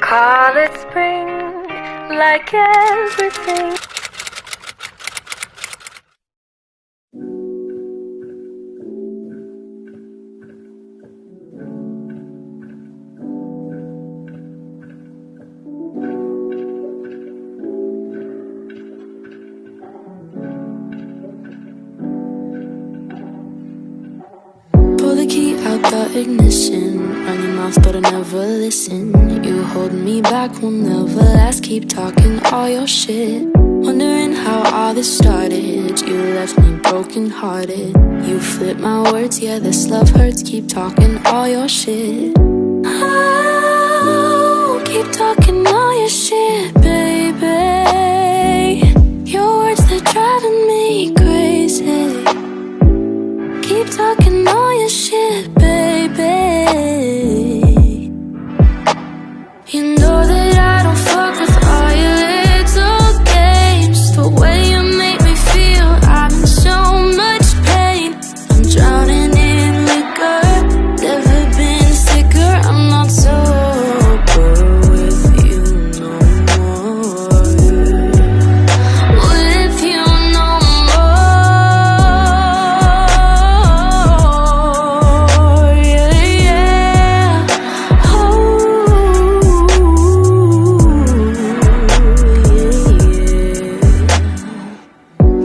call it spring, like everything. Pull the key out the ignition, run your mouth but I never listen. You hold me back, will never last, keep talking all your shit. Wondering how all this started, you left me broken hearted. You flip my words, yeah this love hurts, keep talking all your shit. Oh, keep talking all your shit, baby. Your words, they're driving me crazy. Keep talking all your shit, baby. You know that I don't fuck with all your little games. The way you make me feel, I'm in so much pain. I'm drowning in liquor, never been sicker. I'm not sober with you no more. With you no more. Yeah, yeah. Oh, yeah.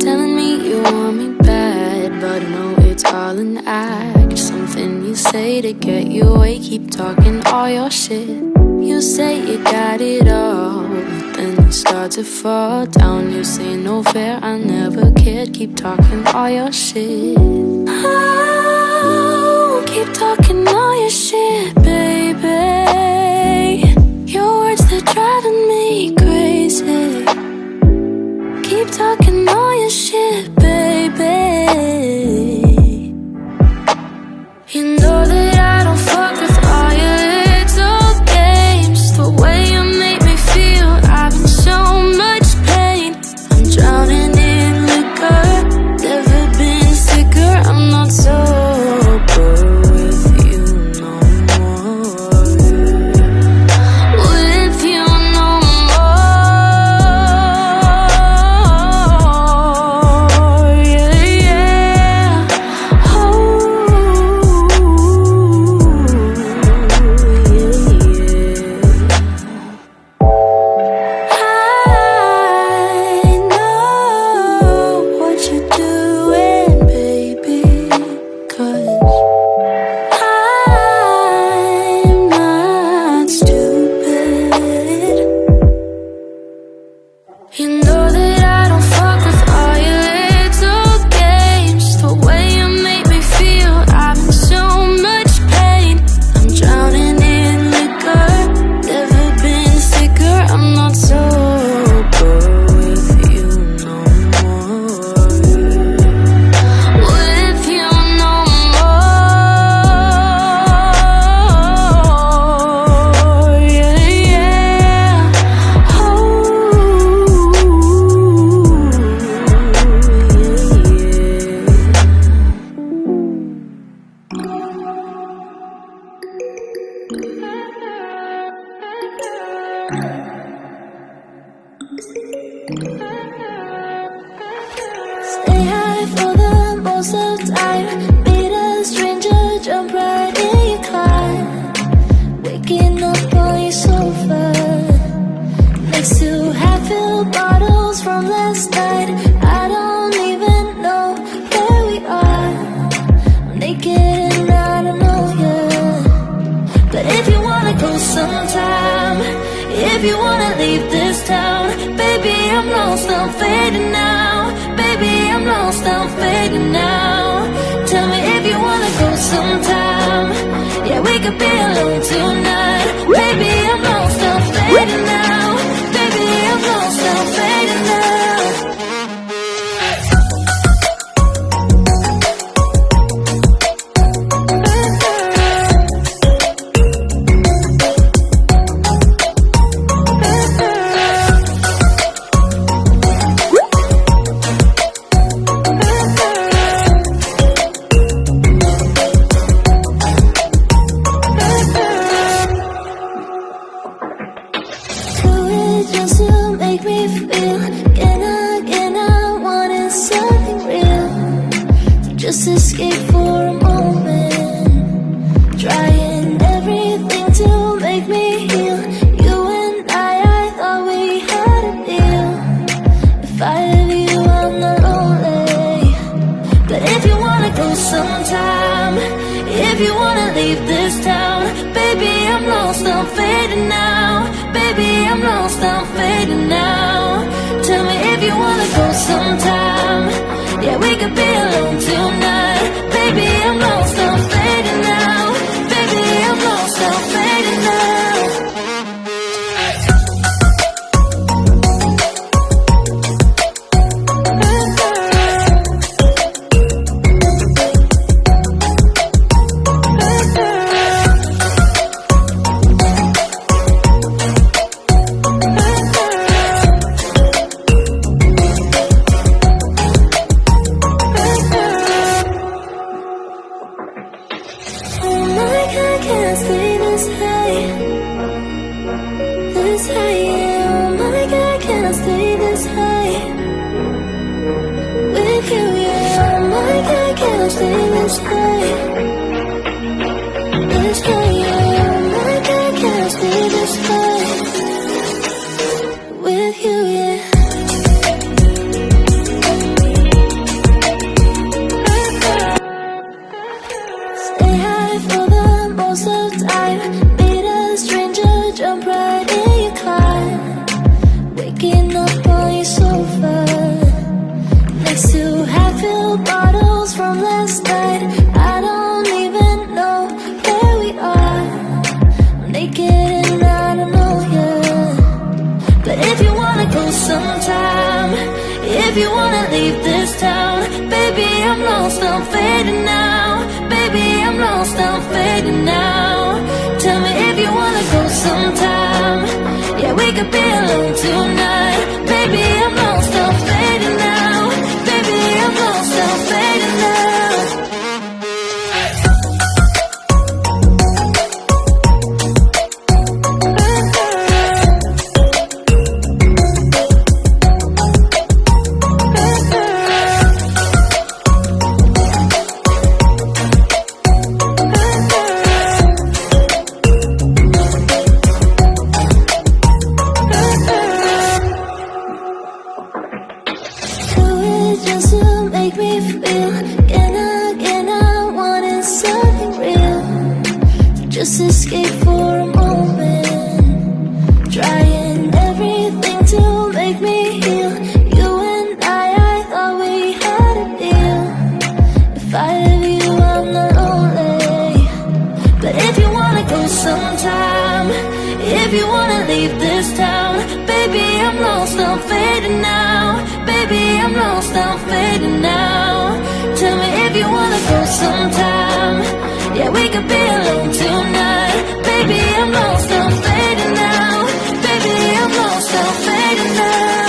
Telling me you want me bad, but I know it's all an act. Something you say to get you away, keep talking all your shit. You say you got it all, but then you start to fall down. You say no fair, I never cared, keep talking all your shit. Oh, keep talking all your shit, baby. Your words, they're driving me crazy. Keep talking all your shit, baby. You know that I don't fuck with all your little games. The way you make me feel, I'm in so much pain. I'm drowning in liquor, never been sicker. I'm not sober with you no more. With you no more. Yeah, yeah. Oh, yeah, yeah. I know what you're doing, baby, 'cause I'm not stupid. You know that I don't fuck with all your little games. The way you make me feel, I'm in so much pain. I'm drowning in liquor, never been sicker. I'm not sober with you no more. With you no more. Yeah, yeah. Oh, stay high for the most of the time. Meet a stranger, jump right in your car. Waking up on your sofa, next to half-filled bottles from last night. I don't even know where we are. I'm naked and I don't know you. But if you wanna go sometime, if you wanna leave this town, baby, I'm lost, I'm fading now. Baby, I'm lost, I'm fading now. Tell me if you wanna go sometime. Yeah, we could be alone tonight. Baby, I'm lost, I'm fading now. Baby, I'm lost, I'm fading now. escape for a moment, trying everything to make me heal. You and I thought we had a deal. If I have you, I'm not lonely. But if you wanna go sometime, if you wanna leave this town, baby, I'm lost, I'm fading now. Baby, I'm lost, I'm fading now. Tell me if you wanna go sometime. Yeah, we could be alone tonight. Baby, I'm lost, I'm fading now. Baby, I'm lost, I'm fading now. If you wanna leave this town, baby, I'm lost, I'm fading now. Baby, I'm lost, I'm fading now. Tell me if you wanna go sometime. Yeah, we could be alone tonight. Baby, I'm lost, I'm fading now. Baby, I'm lost, I'm fading now. Just escape for a moment, trying everything to make me heal. You and I thought we had a deal. If I have you, I'm not lonely. But if you wanna go sometime, if you wanna leave this town, baby, I'm lost, I'm fading now. Baby, I'm lost, I'm fading now. Tell me if you wanna go sometime. Yeah, we could be alone tonight. Baby, I'm lost, I'm fading now. Baby, I'm lost, I'm fading now.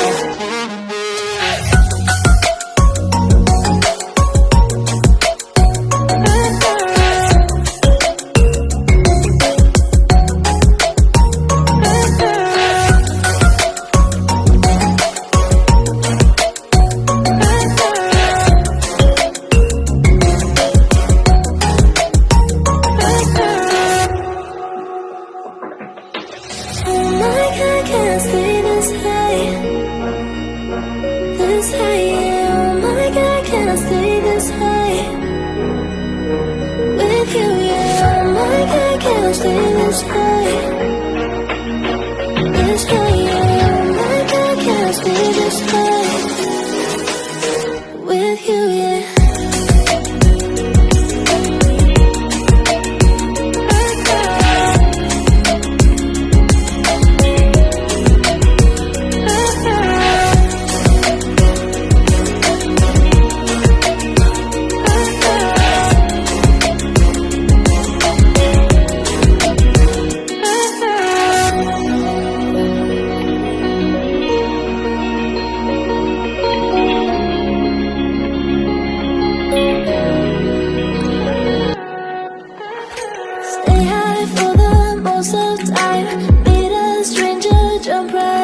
Stay high for the most of time. Meet a stranger, jump right